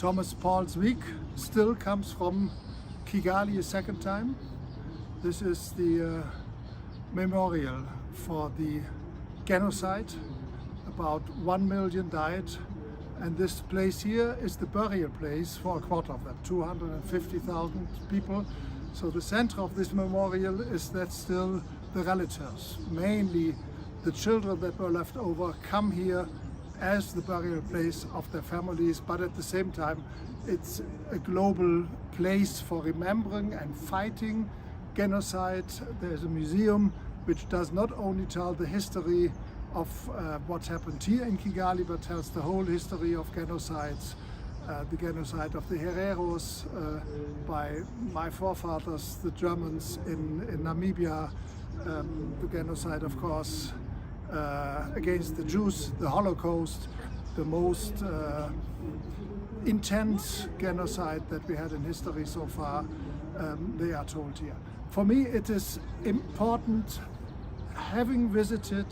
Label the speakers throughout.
Speaker 1: Thomas Paul's week still comes from Kigali a second time. This is the memorial for the genocide. About 1 million died, and this place here is the burial place for a quarter of that, 250,000 people. So the center of this memorial is that still the relatives, mainly the children that were left over, come here as the burial place of their families, but at the same time it's a global place for remembering and fighting genocide. There's a museum which does not only tell the history of what happened here in Kigali, but tells the whole history of genocides. The genocide of the Hereros by my forefathers, the Germans in Namibia, the genocide, of course, against the Jews, the Holocaust, the most intense genocide that we had in history so far. They are told here. For me, it is important, having visited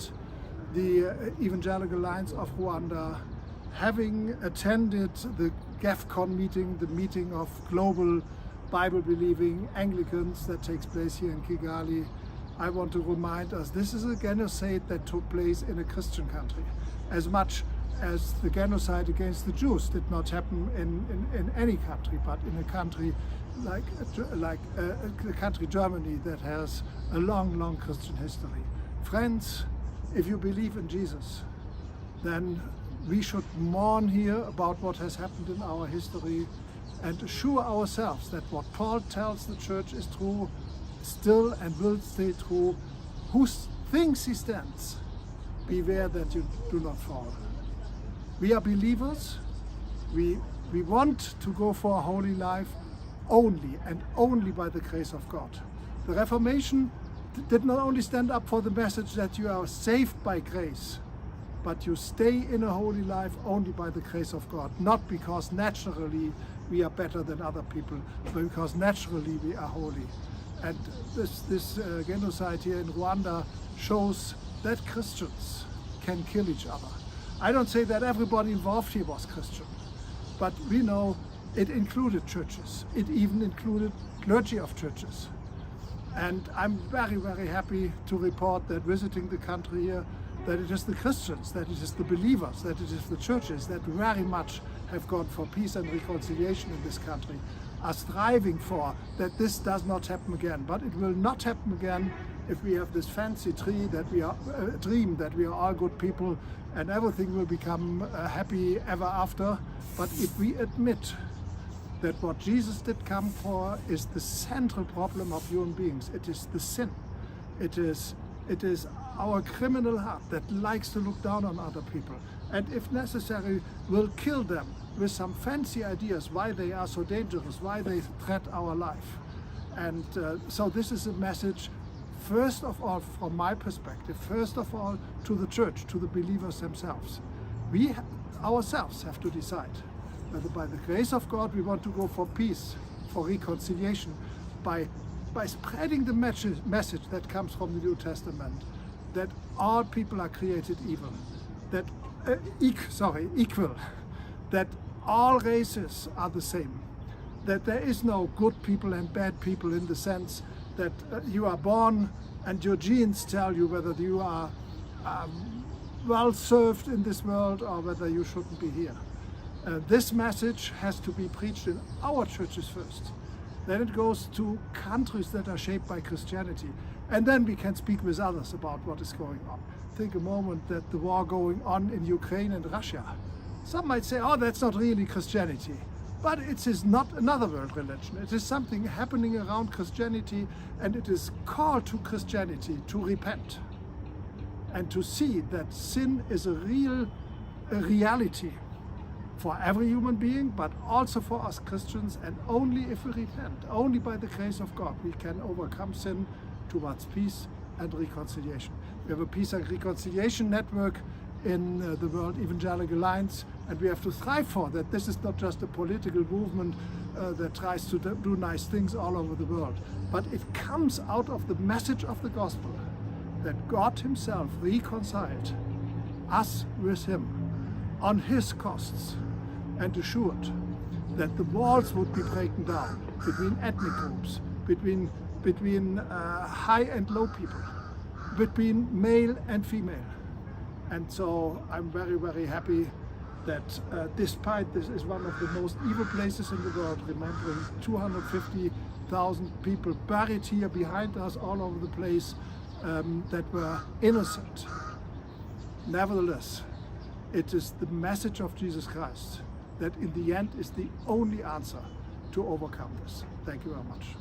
Speaker 1: the Evangelical Alliance of Rwanda, having attended the GEFCON meeting, the meeting of global Bible-believing Anglicans that takes place here in Kigali, I want to remind us this is a genocide that took place in a Christian country. As much as the genocide against the Jews did not happen in any country, but in a country like the country Germany that has a long Christian history. Friends, if you believe in Jesus, then we should mourn here about what has happened in our history and assure ourselves that what Paul tells the church is true, still and will stay true. Who thinks he stands, beware that you do not fall. We are believers. We want to go for a holy life only and only by the grace of God. The Reformation did not only stand up for the message that you are saved by grace, but you stay in a holy life only by the grace of God, not because naturally we are better than other people, but because naturally we are holy. And this genocide here in Rwanda shows that Christians can kill each other. I don't say that everybody involved here was Christian, but we know it included churches. It even included clergy of churches. And I'm very happy to report that visiting the country here, that it is the Christians, that it is the believers, that it is the churches that very much have gone for peace and reconciliation in this country, are striving for that this does not happen again. But it will not happen again if we have this fancy dream that we are all good people and everything will become happy ever after. But if we admit that what Jesus did come for is the central problem of human beings, it is the sin. It is our criminal heart that likes to look down on other people, and if necessary will kill them with some fancy ideas why they are so dangerous, why they threat our life. And so this is a message, first of all, from my perspective, first of all to the church, to the believers themselves. We ourselves have to decide whether by the grace of God we want to go for peace, for reconciliation, by spreading the message that comes from the New Testament, that all people are created evil, that equal, that all races are the same, that there is no good people and bad people in the sense that you are born and your genes tell you whether you are well served in this world or whether you shouldn't be here. This message has to be preached in our churches first. Then it goes to countries that are shaped by Christianity. And then we can speak with others about what is going on. Think a moment that the war going on in Ukraine and Russia. Some might say, oh, that's not really Christianity. But it is not another world religion. It is something happening around Christianity, and it is called to Christianity to repent and to see that sin is a reality for every human being, but also for us Christians, and only if we repent, only by the grace of God, we can overcome sin towards peace and reconciliation. We have a peace and reconciliation network in the World Evangelical Alliance, and we have to strive for that. This is not just a political movement that tries to do nice things all over the world, but it comes out of the message of the gospel that God himself reconciled us with him on his costs, and assured that the walls would be broken down between ethnic groups, between high and low people, between male and female. And so I'm very, very happy that despite this is one of the most evil places in the world, remembering 250,000 people buried here behind us all over the place that were innocent. Nevertheless, it is the message of Jesus Christ that in the end is the only answer to overcome this. Thank you very much.